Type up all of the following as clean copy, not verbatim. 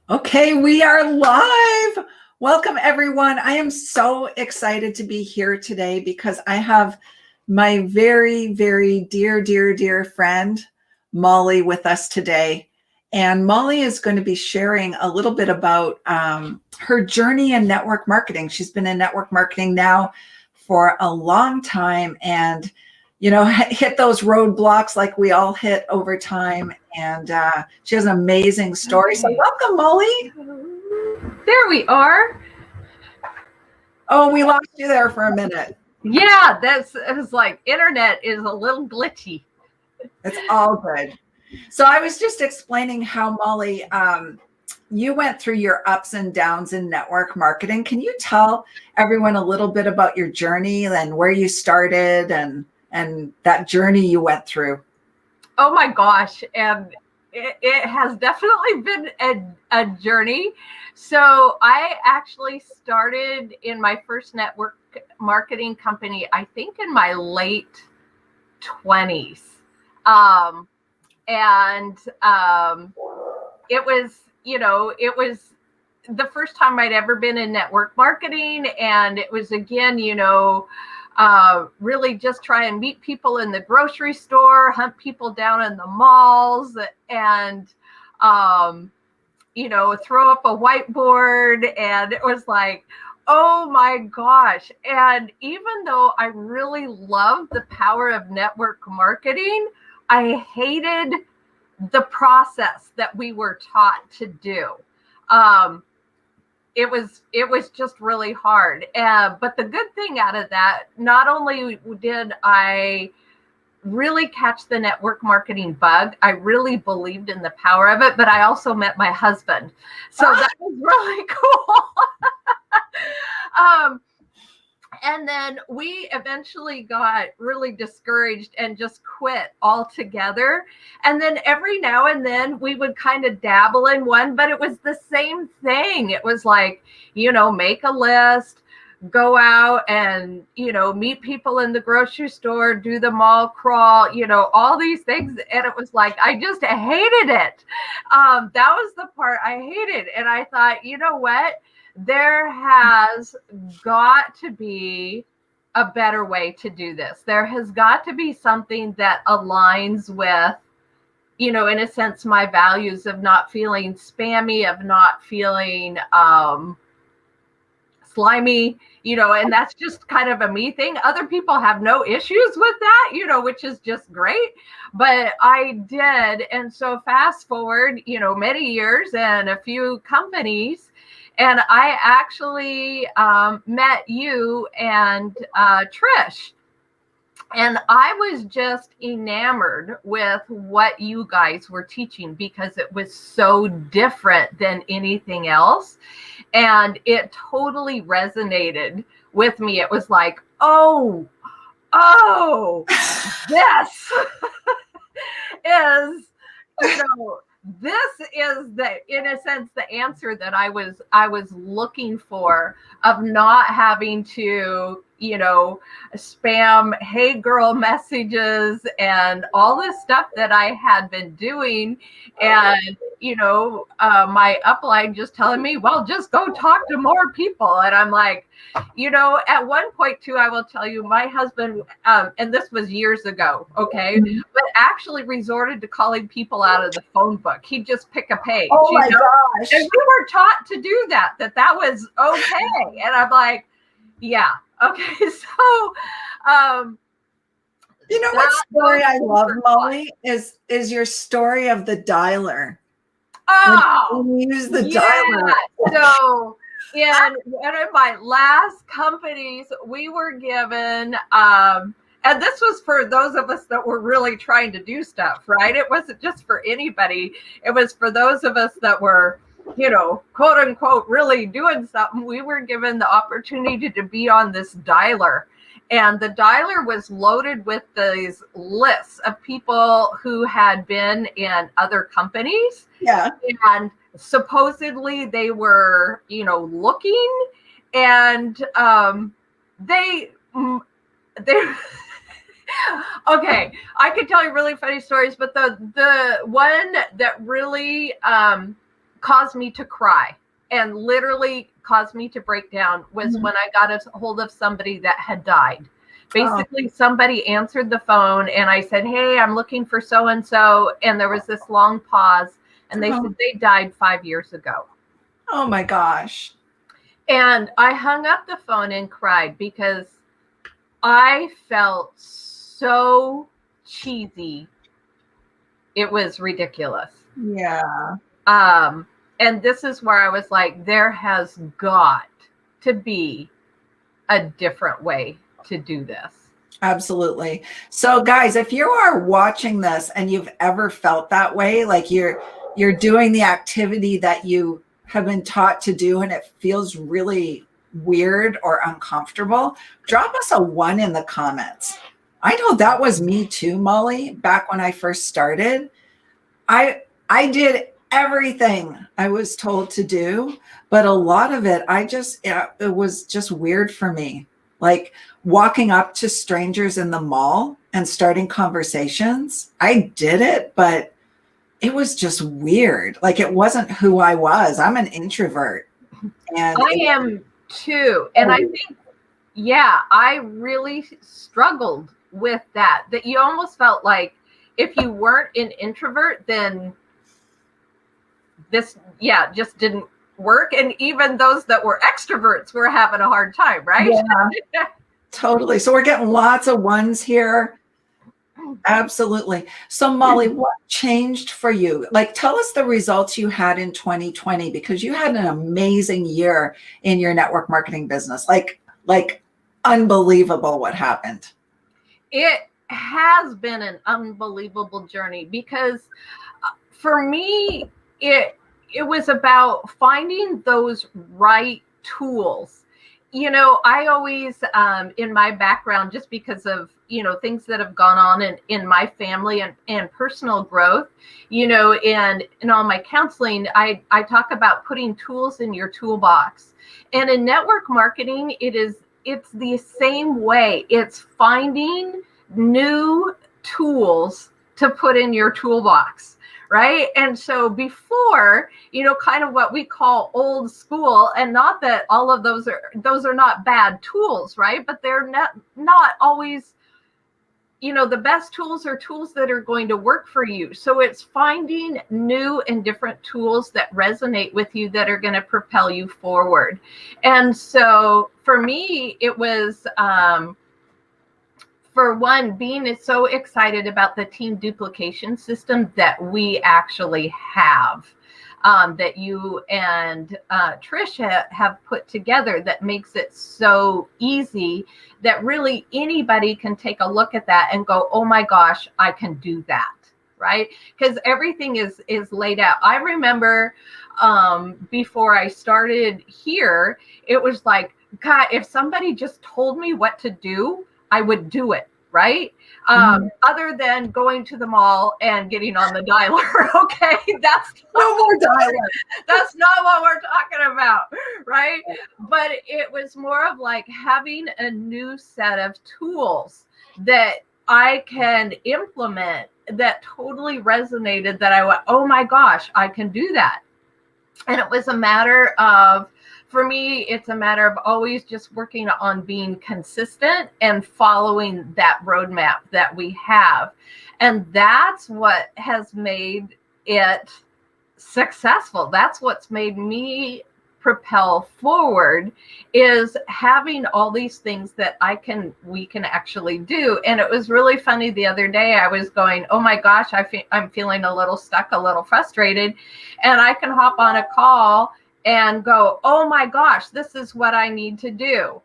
Okay, we are live. Welcome, everyone. I am so excited to be here today because I have my very, very dear friend, Molly, with us today. And Molly is going to be sharing a little bit about her journey in network marketing. She's been in network marketing now for a long time and, hit those roadblocks like we all hit over time. And she has an amazing story. So welcome, Molly. There we are. Oh, we lost you there for a minute. Yeah, it was like internet is a little glitchy. It's all good. So I was just explaining how, Molly, you went through your ups and downs in network marketing. Can you tell everyone a little bit about your journey and where you started and that journey you went through? Oh my gosh. And it has definitely been a journey. So I actually started in my first network marketing company, I think in my late 20s. It was the first time I'd ever been in network marketing. And it was, again, really just try and meet people in the grocery store, hunt people down in the malls, and, throw up a whiteboard. And it was like, oh my gosh. And even though I really love the power of network marketing, I hated the process that we were taught to do. It was just really hard. But the good thing out of that, not only did I really catch the network marketing bug, I really believed in the power of it, but I also met my husband. So that was really cool. And then we eventually got really discouraged and just quit altogether. And then every now and then we would kind of dabble in one, but it was the same thing. It was like, make a list, go out and, meet people in the grocery store, do the mall crawl, all these things. And it was like, I just hated it. That was the part I hated. And I thought, you know what? There has got to be a better way to do this. There has got to be something that aligns with, in a sense, my values of not feeling spammy, of not feeling slimy, and that's just kind of a me thing. Other people have no issues with that, which is just great. But I did. And so fast forward, many years and a few companies, and I actually met you and Trish. And I was just enamored with what you guys were teaching because it was so different than anything else. And it totally resonated with me. It was like, oh, this is, this is in a sense, the answer that I was looking for, of not having to, spam hey girl messages and all this stuff that I had been doing. And, my upline just telling me, well, just go talk to more people. And I'm like, at one point too, I will tell you, my husband, and this was years ago, okay, but actually resorted to calling people out of the phone book. He'd just pick a page. Oh my gosh. And we were taught to do that was okay. And I'm like, yeah, okay. So, what story I love, Molly, is your story of the dialer. Oh, when you use the dialer. So in one of my last companies, we were given, and this was for those of us that were really trying to do stuff, right? It wasn't just for anybody. It was for those of us that were, quote unquote, really doing something. We were given the opportunity to be on this dialer. And the dialer was loaded with these lists of people who had been in other companies. Yeah. And supposedly they were, looking, and they okay, I could tell you really funny stories, but the one that really caused me to cry and literally caused me to break down was when I got a hold of somebody that had died. Basically, somebody answered the phone and I said, hey, I'm looking for so-and-so. And there was this long pause and they said they died 5 years ago. Oh my gosh. And I hung up the phone and cried because I felt so cheesy. It was ridiculous. Yeah. And this is where I was like, there has got to be a different way to do this. Absolutely. So guys, if you are watching this and you've ever felt that way, like you're doing the activity that you have been taught to do and it feels really weird or uncomfortable, drop us a 1 in the comments. I know that was me too, Molly, back when I first started. I did everything I was told to do, but a lot of it it was just weird for me. Like walking up to strangers in the mall and starting conversations. I did it, but it was just weird. Like it wasn't who I was. I'm an introvert. And I am too. And I think, yeah, I really struggled with that. That you almost felt like if you weren't an introvert, then this, just didn't work. And even those that were extroverts were having a hard time, right? Yeah, totally. So we're getting lots of 1s here. Absolutely. So Molly, what changed for you? Like, tell us the results you had in 2020, because you had an amazing year in your network marketing business. Like unbelievable what happened. It has been an unbelievable journey because for me, it was about finding those right tools. I always, in my background, just because of, things that have gone on in my family and personal growth, and in all my counseling, I talk about putting tools in your toolbox. And in network marketing, it's the same way. It's finding new tools to put in your toolbox. Right. And so before, kind of what we call old school, and not that all of those are not bad tools, right? But they're not always, the best tools are tools that are going to work for you. So it's finding new and different tools that resonate with you that are going to propel you forward. And so for me, it was, for one, being so excited about the team duplication system that we actually have, that you and Trish have put together, that makes it so easy that really anybody can take a look at that and go, oh my gosh, I can do that. Right? Because everything is laid out. I remember before I started here, it was like, God, if somebody just told me what to do, I would do it, right? Other than going to the mall and getting on the dialer. Okay, that's no more dialer. That's not what we're talking about, right? But it was more of like having a new set of tools that I can implement that totally resonated, that I went, oh my gosh, I can do that. And it was a matter of, for me, it's a matter of always just working on being consistent and following that roadmap that we have. And that's what has made it successful. That's what's made me propel forward, is having all these things that we can actually do. And it was really funny the other day. I was going, oh my gosh, I'm feeling a little stuck, a little frustrated. And I can hop on a call and go, oh my gosh, this is what I need to do,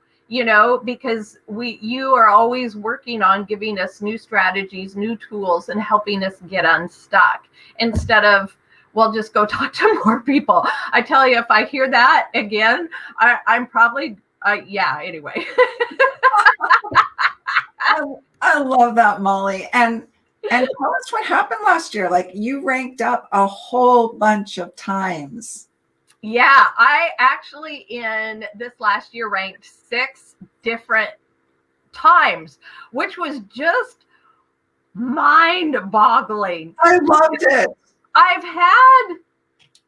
because you are always working on giving us new strategies, new tools, and helping us get unstuck, instead of, well, just go talk to more people. I tell you, if I hear that again, I'm probably, anyway. I love that, Molly. And tell us what happened last year. Like, you ranked up a whole bunch of times. Yeah, I actually in this last year ranked 6 different times, which was just mind-boggling. I loved it. I've had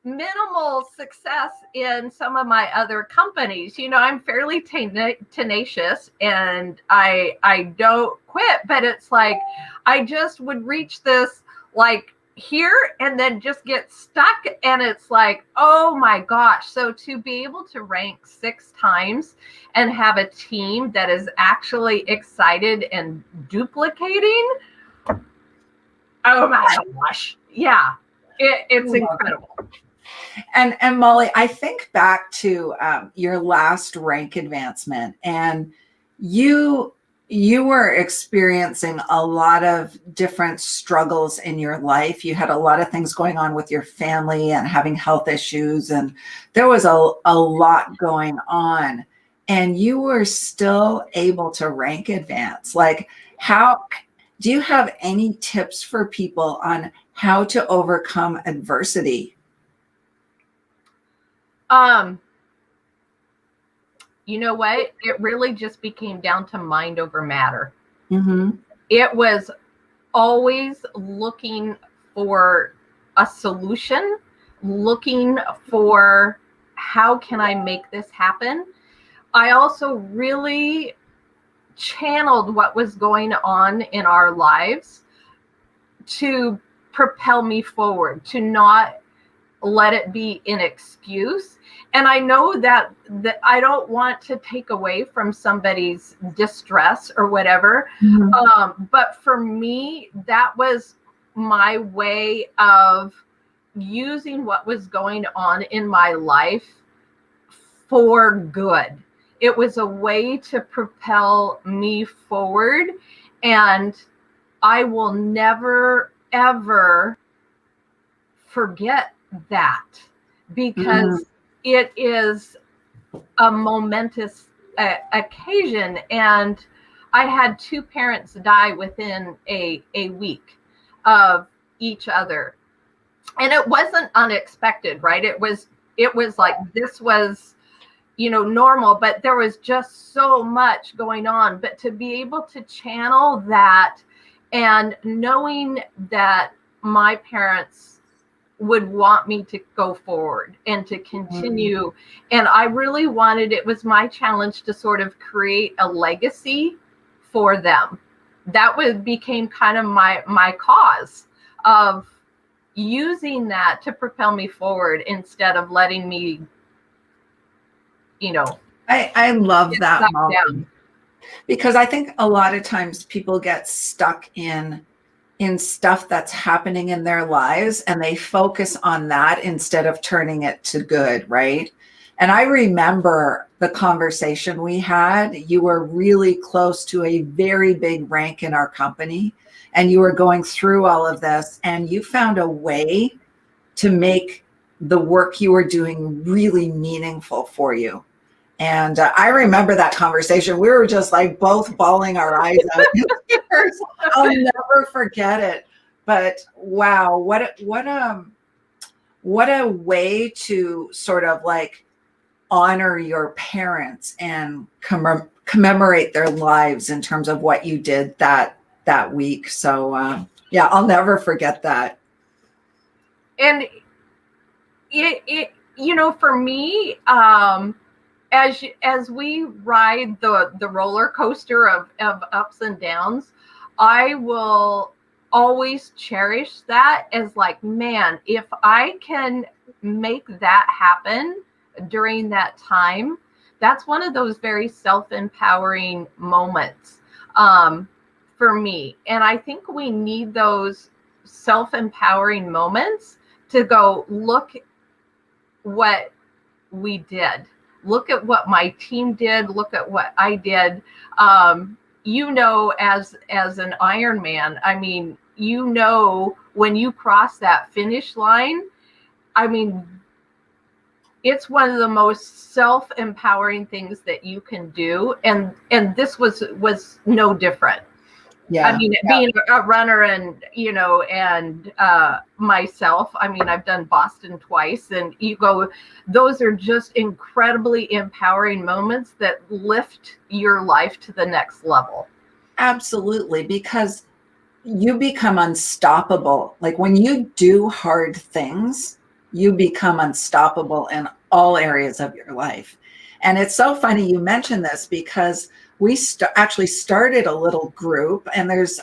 minimal success in some of my other companies. I'm fairly tenacious, and I don't quit, but it's like I just would reach this like here and then just get stuck, and it's like, oh my gosh. So to be able to rank 6 times and have a team that is actually excited and duplicating, oh my gosh, yeah, it's incredible. And Molly, I think back to your last rank advancement, and you were experiencing a lot of different struggles in your life. You had a lot of things going on with your family and having health issues, and there was a lot going on, and you were still able to rank advance. Like, how do you have any tips for people on how to overcome adversity? You know what? It really just became down to mind over matter. Mm-hmm. It was always looking for a solution, looking for how can I make this happen. I also really channeled what was going on in our lives to propel me forward, to not let it be an excuse. And I know that I don't want to take away from somebody's distress or whatever. Mm-hmm. But for me, that was my way of using what was going on in my life for good. It was a way to propel me forward. And I will never, ever forget that, because it is a momentous occasion. And I had 2 parents die within a week of each other. And it wasn't unexpected, right? It was like, this was, normal, but there was just so much going on. But to be able to channel that, and knowing that my parents would want me to go forward and to continue. And I really wanted, it was my challenge to sort of create a legacy for them. That became kind of my cause of using that to propel me forward, instead of letting me, I love that, Molly, down. because I think a lot of times people get stuck in stuff that's happening in their lives, and they focus on that instead of turning it to good, right? And I remember the conversation we had. You were really close to a very big rank in our company, and you were going through all of this, and you found a way to make the work you were doing really meaningful for you. And I remember that conversation. We were just like both bawling our eyes out. I'll never forget it. But wow, what a way to sort of like honor your parents and commemorate their lives in terms of what you did that week. So yeah, I'll never forget that. And it for me, as we ride the roller coaster of ups and downs, I will always cherish that as like, man, if I can make that happen during that time, that's one of those very self-empowering moments for me. And I think we need those self-empowering moments to go, look what we did. Look at what my team did. Look at what I did. As an Ironman, I mean, when you cross that finish line, I mean, it's one of the most self-empowering things that you can do. And this was no different. Yeah. I mean, being a runner and, myself, I mean, I've done Boston twice, and those are just incredibly empowering moments that lift your life to the next level. Absolutely, because you become unstoppable. Like when you do hard things, you become unstoppable in all areas of your life. And it's so funny you mentioned this because we actually started a little group, and there's,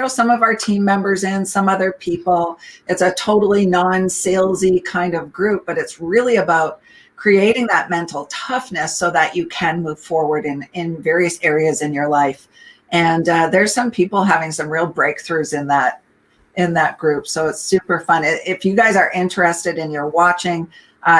some of our team members in, some other people. It's a totally non-salesy kind of group, but it's really about creating that mental toughness so that you can move forward in various areas in your life. And there's some people having some real breakthroughs in that group. So it's super fun. If you guys are interested and you're watching,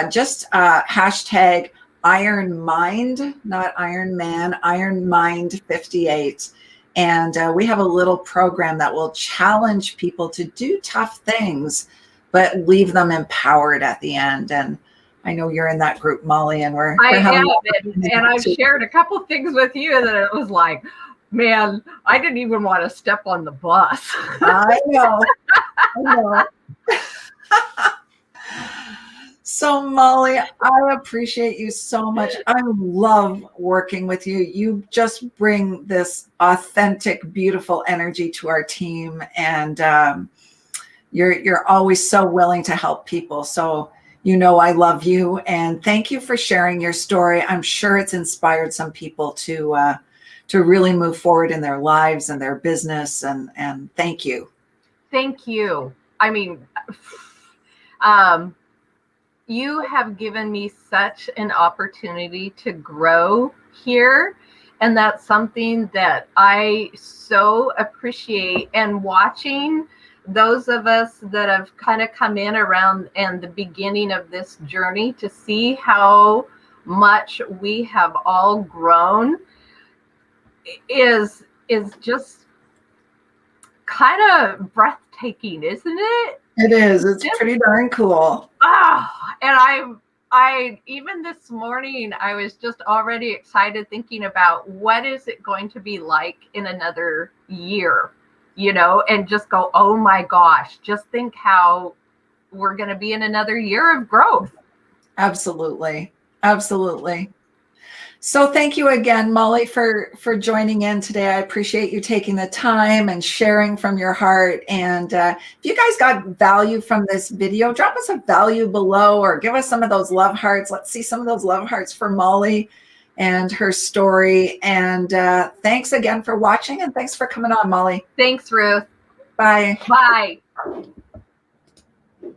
just hashtag Iron Mind, not Iron Man, Iron Mind 58. And we have a little program that will challenge people to do tough things, but leave them empowered at the end. And I know you're in that group, Molly, and we're having and I've shared a couple things with you that it was like, man, I didn't even want to step on the bus. I know. So Molly, I appreciate you so much. I love working with you. You just bring this authentic, beautiful energy to our team, and you're always so willing to help people. So I love you, and thank you for sharing your story. I'm sure it's inspired some people to really move forward in their lives and their business. And thank you. Thank you. I mean, you have given me such an opportunity to grow here. And that's something that I so appreciate. And watching those of us that have kind of come in around and the beginning of this journey to see how much we have all grown is just kind of breathtaking, isn't it? It is. It's pretty darn cool. And I even this morning, I was just already excited thinking about what is it going to be like in another year, and just go, oh my gosh, just think how we're going to be in another year of growth. Absolutely. Absolutely. So thank you again, Molly, for joining in today. I appreciate you taking the time and sharing from your heart. And if you guys got value from this video, drop us a value below or give us some of those love hearts. Let's see some of those love hearts for Molly and her story. And thanks again for watching, and thanks for coming on, Molly. Thanks, Ruth. Bye. Bye.